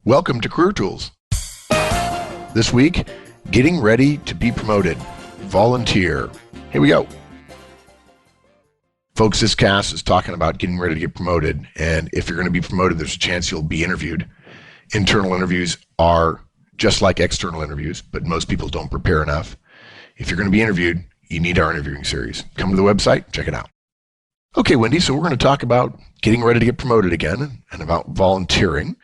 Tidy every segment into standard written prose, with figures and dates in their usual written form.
Welcome to Career Tools. This week, getting ready to be promoted. Volunteer. Here we go. Folks, this cast is talking about getting ready to get promoted. And if you're going to be promoted, there's a chance you'll be interviewed. Internal interviews are just like external interviews, but most people don't prepare enough. If you're going to be interviewed, you need our interviewing series. Come to the website, check it out. Okay, Wendy, so we're going to talk about getting ready to get promoted again and about volunteering.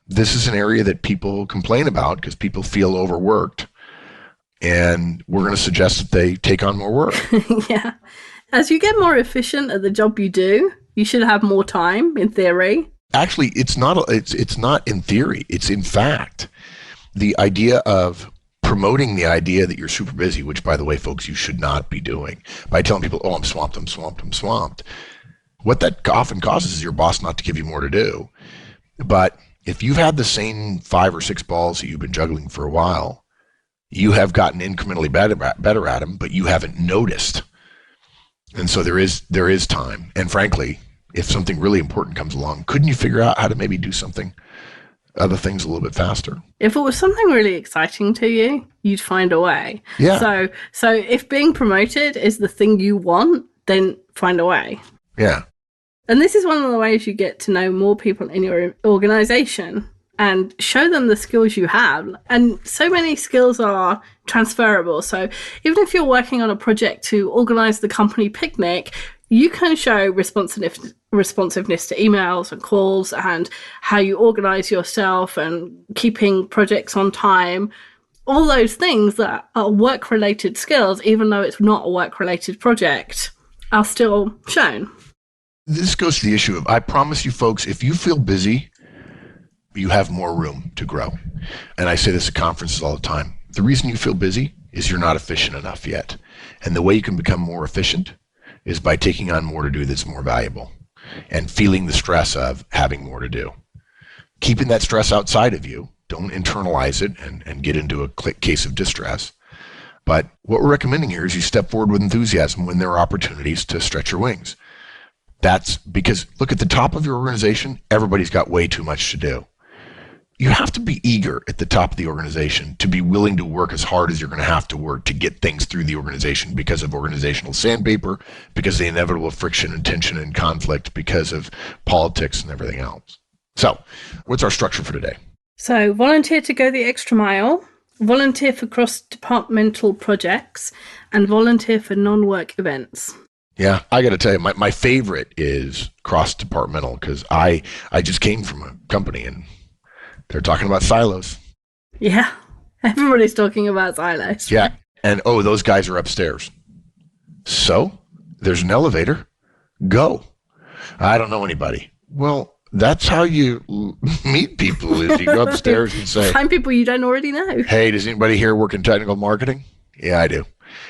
This is an area that people complain about because people feel overworked. And we're going to suggest that they take on more work. Yeah. As you get more efficient at the job you do, you should have more time, in theory. Actually, it's not in theory. It's in fact. The idea of promoting the idea that you're super busy, which, by the way, folks, you should not be doing by telling people, oh, I'm swamped. What that often causes is your boss not to give you more to do. But if you've had the same 5 or 6 balls that you've been juggling for a while, you have gotten incrementally better at them, but you haven't noticed. And so there is time. And frankly, if something really important comes along, couldn't you figure out how to maybe do other things a little bit faster? If it was something really exciting to you, you'd find a way. Yeah. So if being promoted is the thing you want, then find a way. Yeah. And this is one of the ways you get to know more people in your organization and show them the skills you have. And so many skills are transferable. So even if you're working on a project to organize the company picnic, you can show responsiveness to emails and calls and how you organize yourself and keeping projects on time. All those things that are work-related skills, even though it's not a work-related project, are still shown. This goes to the issue of, I promise you folks, if you feel busy, you have more room to grow. And I say this at conferences all the time. The reason you feel busy is you're not efficient enough yet. And the way you can become more efficient is by taking on more to do that's more valuable and feeling the stress of having more to do. Keeping that stress outside of you, don't internalize it and get into a case of distress. But what we're recommending here is you step forward with enthusiasm when there are opportunities to stretch your wings. That's because, look, at the top of your organization, everybody's got way too much to do. You have to be eager at the top of the organization to be willing to work as hard as you're going to have to work to get things through the organization because of organizational sandpaper, because of the inevitable friction and tension and conflict, because of politics and everything else. So, what's our structure for today? So, volunteer to go the extra mile, volunteer for cross-departmental projects, and volunteer for non-work events. Yeah, I got to tell you, my favorite is cross-departmental because I just came from a company and they're talking about silos. Yeah, everybody's talking about silos. Yeah, and those guys are upstairs. So, there's an elevator. Go. I don't know anybody. Well, that's how you meet people is you go upstairs and say, find people you don't already know. Hey, does anybody here work in technical marketing? Yeah, I do.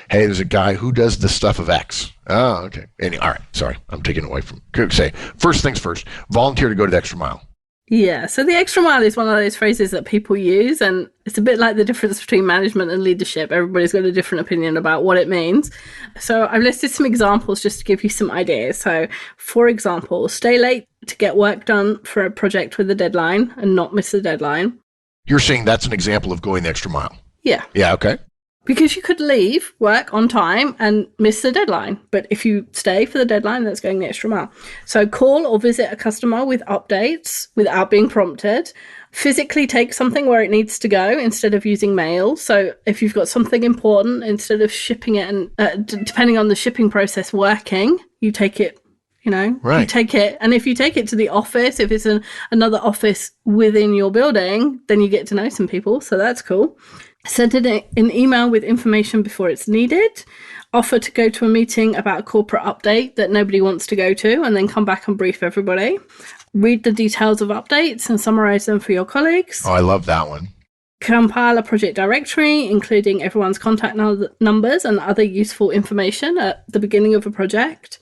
Hey, there's a guy who does the stuff of X. Oh, okay. All right. Sorry, I'm taking away from. Say first things first. Volunteer to go to the extra mile. Yeah. So the extra mile is one of those phrases that people use, and it's a bit like the difference between management and leadership. Everybody's got a different opinion about what it means. So I've listed some examples just to give you some ideas. So, for example, stay late to get work done for a project with a deadline and not miss the deadline. You're saying that's an example of going the extra mile. Yeah. Yeah. Okay. Because you could leave work on time and miss the deadline. But if you stay for the deadline, that's going the extra mile. So call or visit a customer with updates without being prompted. Physically take something where it needs to go instead of using mail. So if you've got something important, instead of shipping it and depending on the shipping process working, you take it, right. You take it. And if you take it to the office, if it's another office within your building, then you get to know some people. So that's cool. Send an email with information before it's needed. Offer to go to a meeting about a corporate update that nobody wants to go to and then come back and brief everybody. Read the details of updates and summarize them for your colleagues. Oh, I love that one. Compile a project directory, including everyone's contact numbers and other useful information at the beginning of a project.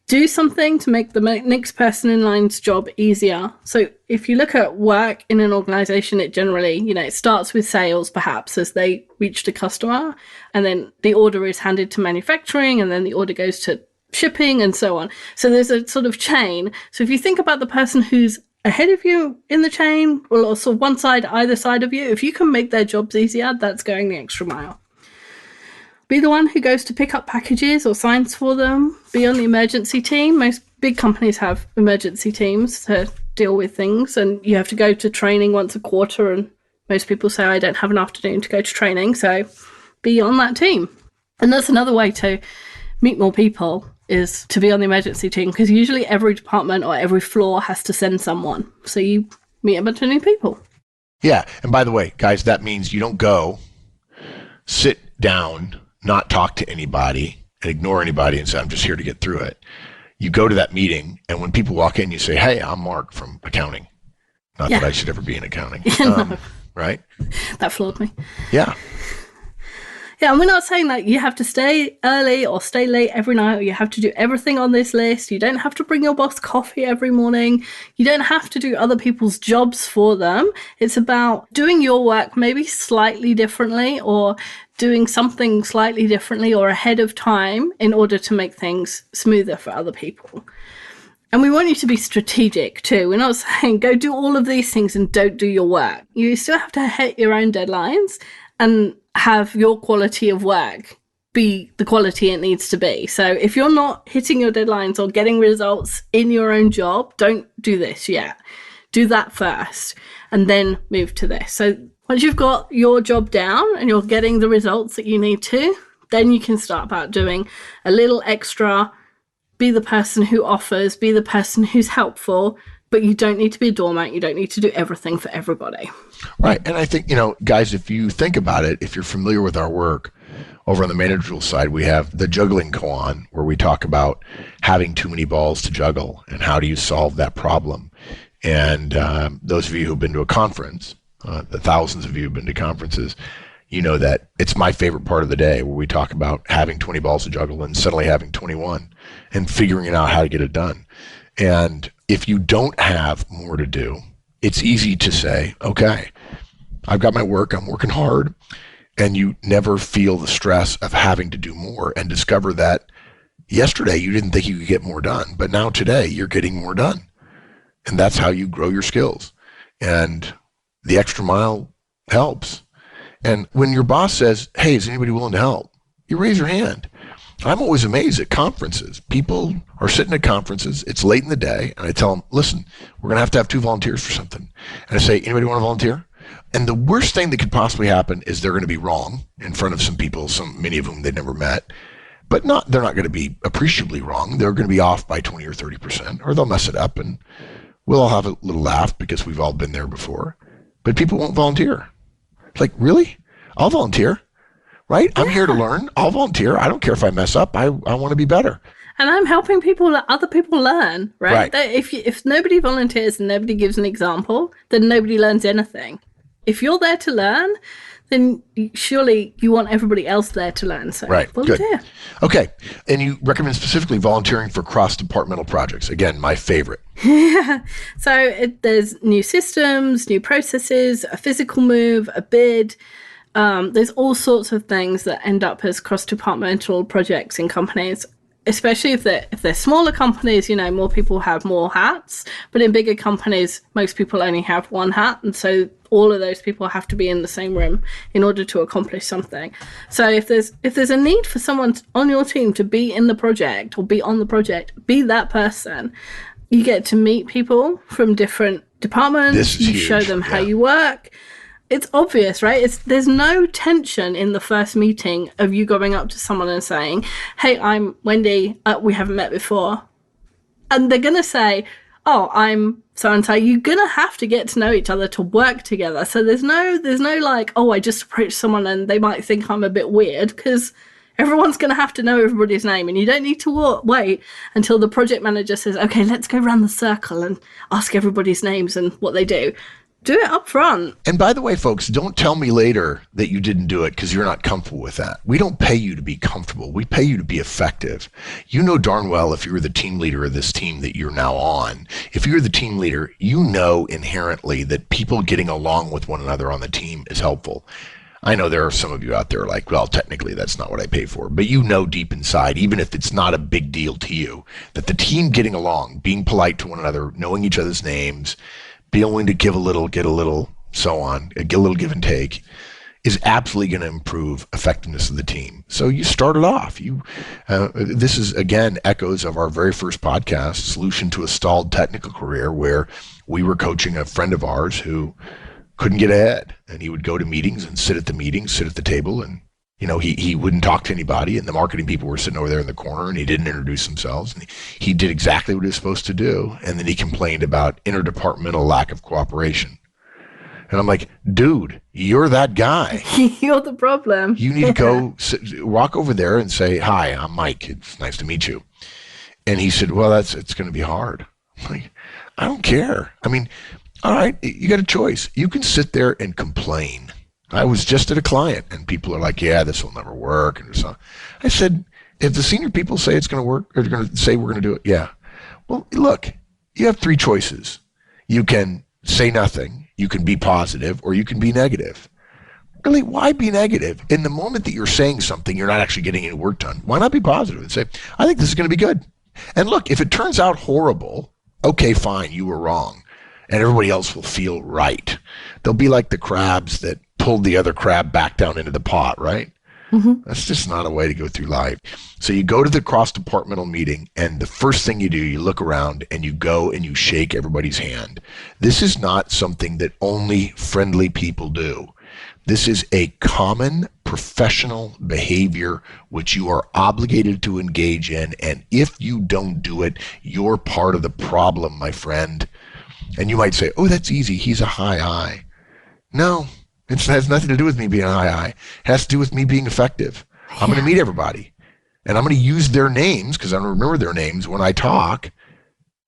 Do something to make the next person in line's job easier. So if you look at work in an organization, it generally, it starts with sales perhaps as they reach the customer, and then the order is handed to manufacturing, and then the order goes to shipping and so on. So there's a sort of chain. So if you think about the person who's ahead of you in the chain, or also one side, either side of you, if you can make their jobs easier, that's going the extra mile. Be the one who goes to pick up packages or signs for them. Be on the emergency team. Most big companies have emergency teams to deal with things, and you have to go to training once a quarter, and most people say, I don't have an afternoon to go to training, so be on that team. And that's another way to meet more people, is to be on the emergency team, because usually every department or every floor has to send someone. So you meet a bunch of new people. Yeah. And by the way, guys, that means you don't go, sit down, not talk to anybody, and ignore anybody and say, I'm just here to get through it. You go to that meeting, and when people walk in, you say, hey, I'm Mark from accounting. Not that I should ever be in accounting. No. Right? That floored me. Yeah. Yeah, and we're not saying that you have to stay early or stay late every night, or you have to do everything on this list. You don't have to bring your boss coffee every morning. You don't have to do other people's jobs for them. It's about doing your work maybe slightly differently, or doing something slightly differently or ahead of time in order to make things smoother for other people. And we want you to be strategic too. We're not saying go do all of these things and don't do your work. You still have to hit your own deadlines and have your quality of work be the quality it needs to be. So if you're not hitting your deadlines or getting results in your own job, don't do this yet. Do that first and then move to this. So once you've got your job down and you're getting the results that you need to, then you can start about doing a little extra. Be the person who offers, be the person who's helpful, but you don't need to be a doormat. You don't need to do everything for everybody. Right. And I think, guys, if you think about it, if you're familiar with our work over on the managerial side, we have the juggling koan, where we talk about having too many balls to juggle and how do you solve that problem. And those of you who've been to a conference, the thousands of you who've been to conferences, you know that it's my favorite part of the day, where we talk about having 20 balls to juggle and suddenly having 21 and figuring out how to get it done. And if you don't have more to do, it's easy to say, okay, I've got my work, I'm working hard, and you never feel the stress of having to do more, and discover that yesterday you didn't think you could get more done, but now today you're getting more done. And that's how you grow your skills. And the extra mile helps. And when your boss says, hey, is anybody willing to help? You raise your hand. I'm always amazed at conferences. People are sitting at conferences. It's late in the day. And I tell them, listen, we're going to have 2 volunteers for something. And I say, anybody want to volunteer? And the worst thing that could possibly happen is they're going to be wrong in front of some people, many of whom they've never met. But they're not going to be appreciably wrong. They're going to be off by 20 or 30%, or they'll mess it up. And we'll all have a little laugh because we've all been there before. But people won't volunteer. It's like, really? I'll volunteer, right? I'm here to learn. I'll volunteer. I don't care if I mess up. I want to be better. And I'm helping other people learn, right? If nobody volunteers and nobody gives an example, then nobody learns anything. If you're there to learn, then surely you want everybody else there to learn. So volunteer. Good. Okay. And you recommend specifically volunteering for cross-departmental projects. Again, my favorite. So there's new systems, new processes, a physical move, a bid. There's all sorts of things that end up as cross-departmental projects in companies, especially if they're smaller companies. More people have more hats, but in bigger companies, most people only have one hat, and so all of those people have to be in the same room in order to accomplish something. So if there's a need for someone on your team to be in the project or be on the project, be that person. You get to meet people from different departments. You show them how you work. It's obvious, right? There's no tension in the first meeting of you going up to someone and saying, hey, I'm Wendy. We haven't met before. And they're going to say, oh, I'm so-and-so. You're going to have to get to know each other to work together. So there's no like, oh, I just approached someone and they might think I'm a bit weird, because everyone's going to have to know everybody's name, and you don't need to wait until the project manager says, okay, let's go around the circle and ask everybody's names and what they do. Do it up front. And by the way, folks, don't tell me later that you didn't do it because you're not comfortable with that. We don't pay you to be comfortable. We pay you to be effective. You know darn well, if you're the team leader of this team that you're now on, if you're the team leader, you know inherently that people getting along with one another on the team is helpful. I know there are some of you out there like, well, technically that's not what I pay for, but you know deep inside, even if it's not a big deal to you, that the team getting along, being polite to one another, knowing each other's names, being willing to give a little, get a little, so on, get a little give and take, is absolutely going to improve effectiveness of the team. So you started off. This is, again, echoes of our very first podcast, Solution to a Stalled Technical Career, where we were coaching a friend of ours who couldn't get ahead. And he would go to meetings and sit at the meetings, sit at the table, and he wouldn't talk to anybody. And the marketing people were sitting over there in the corner, and he didn't introduce themselves. And he did exactly what he was supposed to do. And then he complained about interdepartmental lack of cooperation. And I'm like, dude, you're that guy. You're the problem. You need to go walk over there and say, hi, I'm Mike. It's nice to meet you. And he said, well, it's going to be hard. I'm like, I don't care. I mean, all right, you got a choice. You can sit there and complain. I was just at a client and people are like, yeah, this will never work. And so I said, if the senior people say it's going to work, or they're going to say we're going to do it, yeah. Well, look, you have three choices. You can say nothing. You can be positive, or you can be negative. Really, why be negative? In the moment that you're saying something, you're not actually getting any work done. Why not be positive and say, I think this is going to be good. And look, if it turns out horrible, okay, fine, you were wrong. And everybody else will feel right. They'll be like the crabs that pulled the other crab back down into the pot, right? Mm-hmm. That's just not a way to go through life. So you go to the cross-departmental meeting, and the first thing you do, you look around and you go and you shake everybody's hand. This is not something that only friendly people do. This is a common professional behavior which you are obligated to engage in, and if you don't do it, you're part of the problem, my friend. And you might say, oh, that's easy. He's a high I. No. It has nothing to do with me being a high I. It has to do with me being effective. I'm going to meet everybody. And I'm going to use their names, because I don't remember their names when I talk,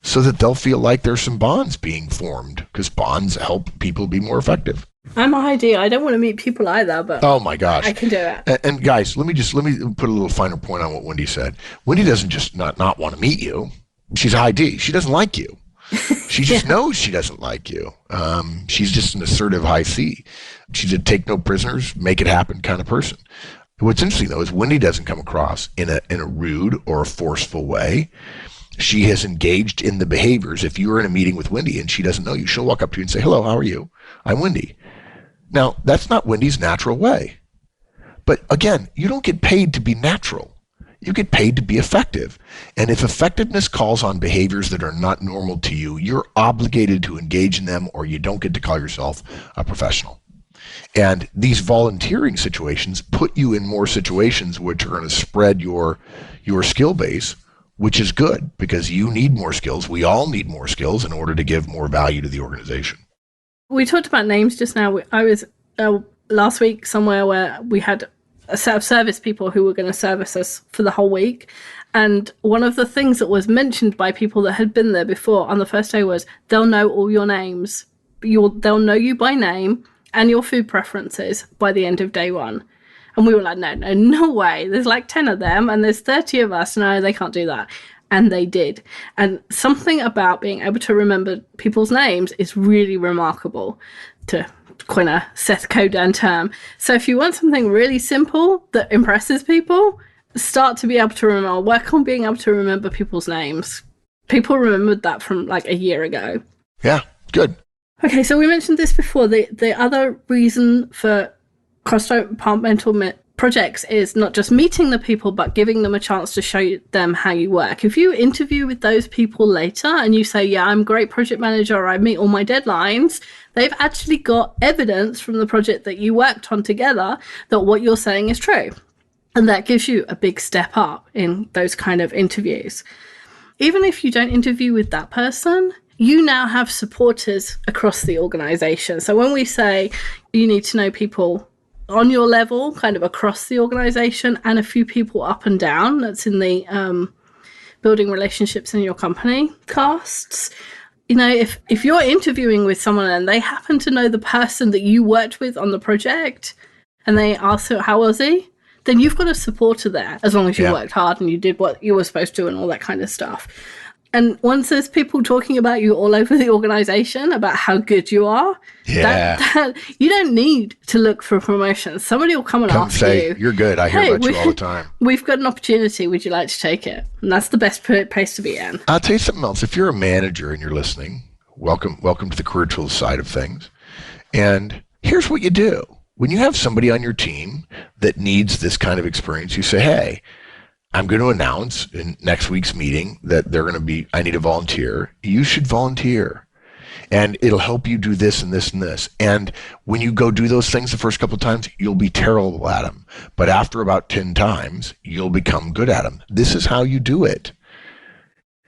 so that they'll feel like there's some bonds being formed, because bonds help people be more effective. I'm ID. I don't want to meet people either, but oh my gosh, I can do it. And guys, let me put a little finer point on what Wendy said. Wendy doesn't just not want to meet you. She's ID. She doesn't like you. She just knows she doesn't like you. She's just an assertive high C. She's a take no prisoners, make it happen kind of person. What's interesting, though, is Wendy doesn't come across in a rude or a forceful way. She has engaged in the behaviors. If you're in a meeting with Wendy and she doesn't know you, she'll walk up to you and say, hello, how are you? I'm Wendy. Now, that's not Wendy's natural way. But again, you don't get paid to be natural. You get paid to be effective. And if effectiveness calls on behaviors that are not normal to you, you're obligated to engage in them, or you don't get to call yourself a professional. And these volunteering situations put you in more situations which are going to spread your skill base, which is good, because you need more skills. We all need more skills in order to give more value to the organization. We talked about names just now. I was last week somewhere where we had a set of service people who were going to service us for the whole week. And one of the things that was mentioned by people that had been there before on the first day was they'll know all your names. They'll know you by name and your food preferences by the end of day one. And we were like, no way. There's like 10 of them and there's 30 of us. No, they can't do that. And they did. And something about being able to remember people's names is really remarkable, to coin a Seth Godin term. So if you want something really simple that impresses people, start to be able to remember, work on being able to remember people's names. People remembered that from like a year ago. Yeah, good. Okay, so we mentioned this before. The other reason for cross-departmental projects is not just meeting the people, but giving them a chance to show them how you work. If you interview with those people later and you say, yeah, I'm a great project manager, or I meet all my deadlines, they've actually got evidence from the project that you worked on together that what you're saying is true. And that gives you a big step up in those kind of interviews. Even if you don't interview with that person, you now have supporters across the organization. So when we say you need to know people on your level, kind of across the organization, and a few people up and down, that's in the building relationships in your company casts. You know, if you're interviewing with someone and they happen to know the person that you worked with on the project and they ask, how was he? Then you've got a supporter there, as long as you worked hard and you did what you were supposed to and all that kind of stuff. And once there's people talking about you all over the organization about how good you are, you don't need to look for a promotion. Somebody will come and ask say, you, "You're good. I hear about you all the time. We've got an opportunity. Would you like to take it?" And that's the best place to be in. I'll tell you something else. If you're a manager and you're listening, welcome to the Career Tools side of things. And here's what you do. When you have somebody on your team that needs this kind of experience, you say, "Hey, I'm going to announce in next week's meeting that I need a volunteer. You should volunteer. And it'll help you do this and this and this. And when you go do those things the first couple of times, you'll be terrible at them. But after about 10 times, you'll become good at them. This is how you do it."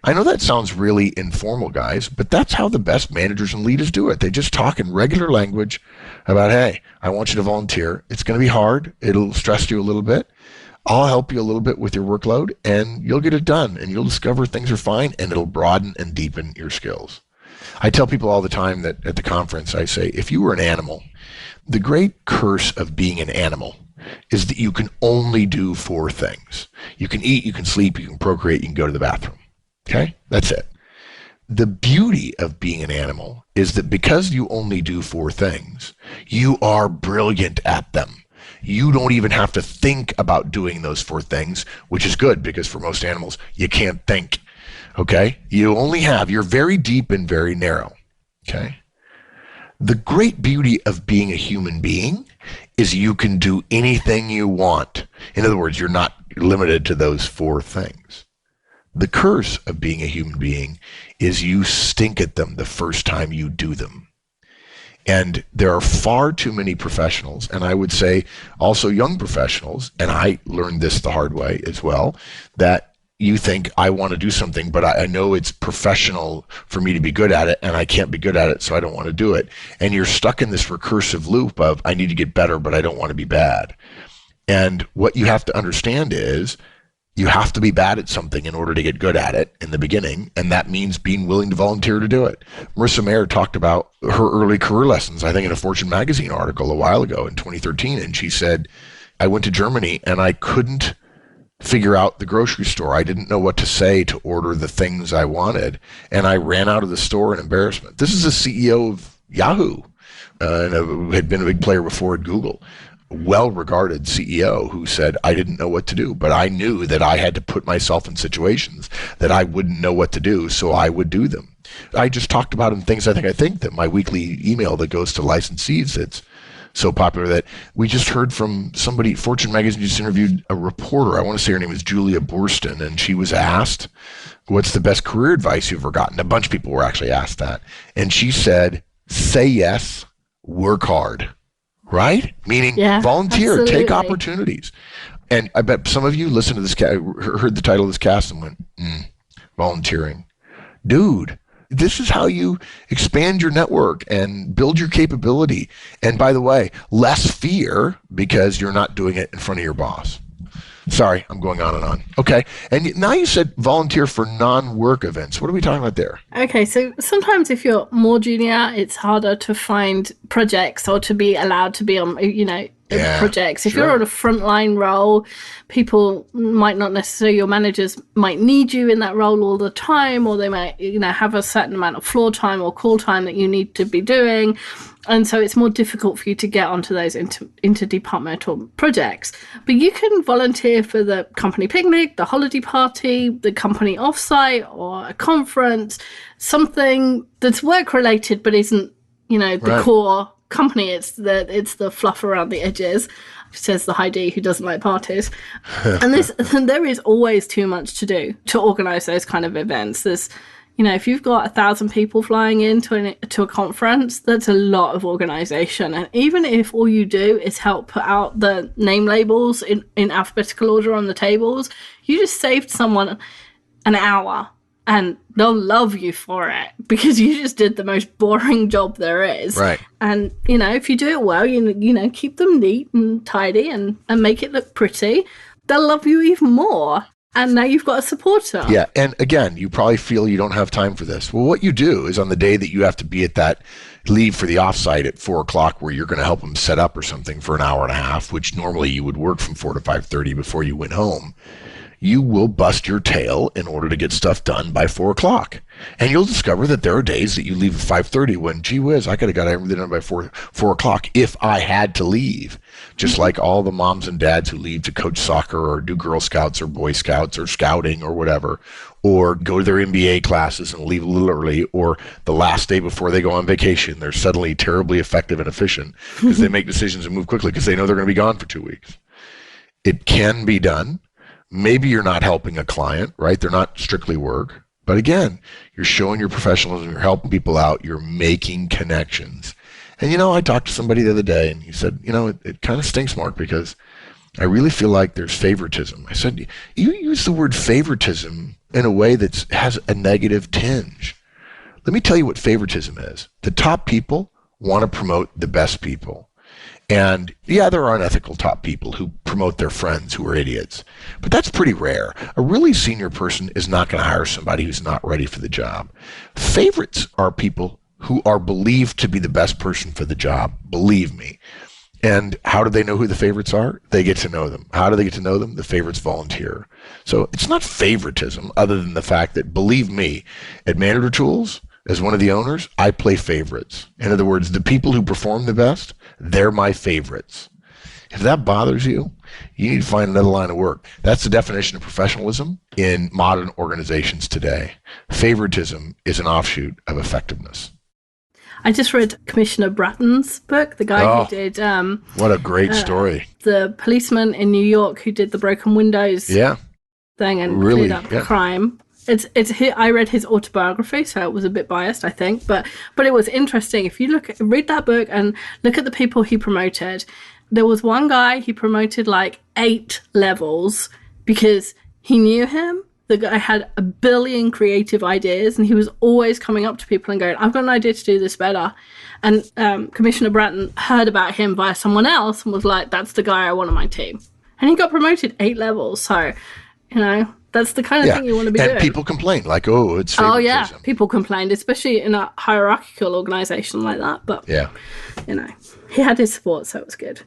I know that sounds really informal, guys, but that's how the best managers and leaders do it. They just talk in regular language about, "Hey, I want you to volunteer. It's going to be hard. It'll stress you a little bit. I'll help you a little bit with your workload, and you'll get it done, and you'll discover things are fine, and it'll broaden and deepen your skills." I tell people all the time that at the conference, I say, if you were an animal, the great curse of being an animal is that you can only do 4 things. You can eat, you can sleep, you can procreate, you can go to the bathroom. Okay? That's it. The beauty of being an animal is that because you only do 4 things, you are brilliant at them. You don't even have to think about doing those 4 things, which is good because for most animals, you can't think. Okay? You're very deep and very narrow. Okay? The great beauty of being a human being is you can do anything you want. In other words, you're not limited to those 4 things. The curse of being a human being is you stink at them the first time you do them. And there are far too many professionals, and I would say also young professionals, and I learned this the hard way as well, that you think, I want to do something, but I know it's professional for me to be good at it, and I can't be good at it, so I don't want to do it. And you're stuck in this recursive loop of, I need to get better, but I don't want to be bad. And what you have to understand is, you have to be bad at something in order to get good at it in the beginning, and that means being willing to volunteer to do it. Marissa Mayer talked about her early career lessons, I think in a Fortune magazine article a while ago in 2013, and she said, I went to Germany and I couldn't figure out the grocery store. I didn't know what to say to order the things I wanted, and I ran out of the store in embarrassment. This is the CEO of Yahoo, and had been a big player before at Google. Well-regarded CEO who said, I didn't know what to do, but I knew that I had to put myself in situations that I wouldn't know what to do, so I would do them. I just talked about in things I think that my weekly email that goes to licensees, it's so popular that we just heard from somebody, Fortune magazine just interviewed a reporter, I want to say her name was Julia Boorstin, and she was asked, what's the best career advice you've ever gotten? A bunch of people were actually asked that. And she said, say yes, work hard. Right? Meaning volunteer, absolutely. Take opportunities. And I bet some of you listened to this, heard the title of this cast and went, volunteering. Dude, this is how you expand your network and build your capability. And by the way, less fear because you're not doing it in front of your boss. Sorry, I'm going on and on. Okay. And now you said volunteer for non-work events. What are we talking about there? Okay. So sometimes if you're more junior, it's harder to find projects or to be allowed to be on, projects. If you're on a frontline role, people might not necessarily, your managers might need you in that role all the time, or they might, have a certain amount of floor time or call time that you need to be doing. And so it's more difficult for you to get onto those interdepartmental projects. But you can volunteer for the company picnic, the holiday party, the company offsite, or a conference, something that's work related but isn't, the core company. It's the fluff around the edges, says the Heidi who doesn't like parties. And there is always too much to do to organize those kind of events. There's if you've got 1,000 people flying into a conference, that's a lot of organization. And even if all you do is help put out the name labels in alphabetical order on the tables, you just saved someone an hour, and they'll love you for it because you just did the most boring job there is. Right. And, if you do it well, keep them neat and tidy and make it look pretty, they'll love you even more. And now you've got a supporter. Yeah. And again, you probably feel you don't have time for this. Well, what you do is on the day that you have to be at that leave for the offsite at 4:00 where you're going to help them set up or something for an hour and a half, which normally you would work from 4 to 5:30 before you went home. you will bust your tail in order to get stuff done by 4 o'clock. And you'll discover that there are days that you leave at 5:30 when, gee whiz, I could have got everything done by 4 o'clock if I had to leave. Just like all the moms and dads who leave to coach soccer or do Girl Scouts or Boy Scouts or scouting or whatever, or go to their MBA classes and leave a little early, or the last day before they go on vacation, they're suddenly terribly effective and efficient because they make decisions and move quickly because they know they're going to be gone for 2 weeks. It can be done. Maybe you're not helping a client, right? They're not strictly work. But again, you're showing your professionalism, you're helping people out, you're making connections. And, I talked to somebody the other day and he said, it kind of stinks, Mark, because I really feel like there's favoritism. I said, you use the word favoritism in a way that has a negative tinge. Let me tell you what favoritism is. The top people want to promote the best people. And yeah, there are unethical top people who promote their friends who are idiots, but that's pretty rare. A really senior person is not going to hire somebody who's not ready for the job. Favorites are people who are believed to be the best person for the job, believe me. And how do they know who the favorites are? They get to know them. How do they get to know them? The favorites volunteer. So it's not favoritism other than the fact that, believe me, at Manager Tools, as one of the owners, I play favorites. In other words, the people who perform the best, they're my favorites. If that bothers you, you need to find another line of work. That's the definition of professionalism in modern organizations today. Favoritism is an offshoot of effectiveness. I just read Commissioner Bratton's book, the guy who did... what a great story. The policeman in New York who did the broken windows thing and cleared up crime. I read his autobiography, so it was a bit biased, I think, but it was interesting. If you read that book and look at the people he promoted, there was one guy he promoted like 8 levels because he knew him. The guy had a billion creative ideas, and he was always coming up to people and going, "I've got an idea to do this better." And Commissioner Bratton heard about him via someone else and was like, "That's the guy I want on my team." And he got promoted 8 levels. So, that's the kind of thing you want to be doing. And people complain, like, it's favoritism. Oh, yeah. People complained, especially in a hierarchical organization like that. But, he had his support, so it was good.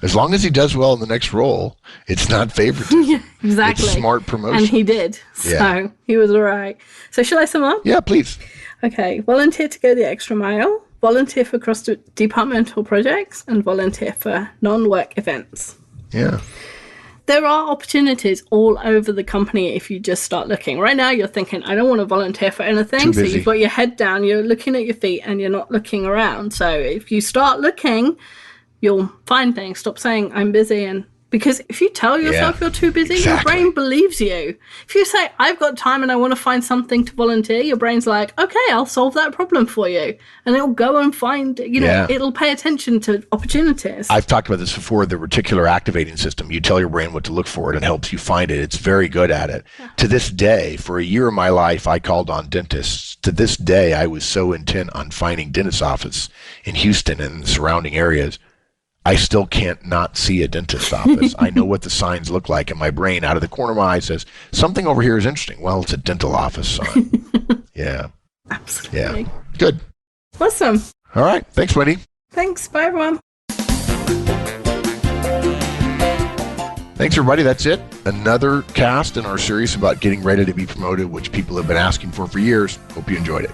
As long as he does well in the next role, it's not favoritism. Yeah, exactly. It's smart promotion. And he did. So he was all right. So shall I sum up? Yeah, please. Okay. Volunteer to go the extra mile. Volunteer for cross-departmental projects. And volunteer for non-work events. Yeah. There are opportunities all over the company if you just start looking. Right now you're thinking, I don't want to volunteer for anything. So you've got your head down, you're looking at your feet, and you're not looking around. So if you start looking, you'll find things. Stop saying I'm busy, because if you tell yourself you're too busy, your brain believes you. If you say I've got time and I want to find something to volunteer, your brain's like, okay, I'll solve that problem for you, and it'll go and find. It'll pay attention to opportunities. I've talked about this before. The reticular activating system. You tell your brain what to look for, and it helps you find it. It's very good at it. Yeah. To this day, for a year of my life, I called on dentists. To this day, I was so intent on finding dentist office in Houston and the surrounding areas. I still can't not see a dentist office. I know what the signs look like, and my brain, out of the corner of my eye, says, something over here is interesting. Well, it's a dental office sign. Yeah. Absolutely. Yeah. Good. Awesome. All right. Thanks, Wendy. Thanks. Bye, everyone. Thanks, everybody. That's it. Another cast in our series about getting ready to be promoted, which people have been asking for years. Hope you enjoyed it.